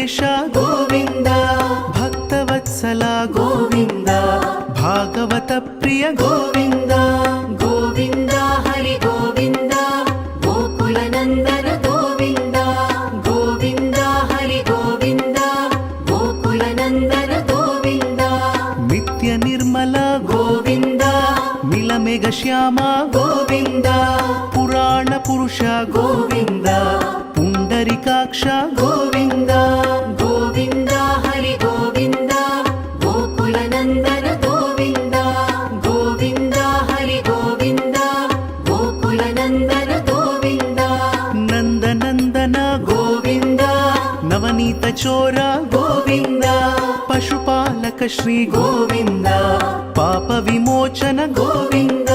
ವೆಂಕಟೇಶ ಗೋವಿಂದ, ಭಕ್ತವತ್ಸಲ ಗೋವಿಂದ, ಭಾಗವತ ಪ್ರಿಯ ಗೋವಿಂದ. ಗೋವಿಂದ ಹರಿ ಗೋವಿಂದ, ಗೋಕುಲ ನಂದನ ಗೋವಿಂದ. ಗೋವಿಂದ ಹರಿ ಗೋವಿಂದ, ಗೋಕುಲ ನಂದನ ಗೋವಿಂದ. ನಿತ್ಯ ನಿರ್ಮಲ ಗೋವಿಂದ, ನೀಲಮೇಘ ಶ್ಯಾಮ ಗೋವಿಂದ. ಪುರಾಣ ಪುರುಷ ಗೋವಿಂದ, ಪುಂಡರಿಕಾಕ್ಷ ಗೋವಿಂದ. ಗೋವಿಂದ ಹರಿ ಗೋವಿಂದ, ಗೋಕುಲ ನಂದನ ಗೋವಿಂದ. ಗೋವಿಂದ ಹರಿ ಗೋವಿಂದ, ಗೋಕುಲ ನಂದನ ಗೋವಿಂದ. ನಂದನಂದನ ಗೋವಿಂದ, ನವನೀತ ಚೋರ ಗೋವಿಂದ. ಪಶುಪಾಲಕ ಶ್ರೀ ಗೋವಿಂದ, ಪಾಪ ವಿಮೋಚನ ಗೋವಿಂದ.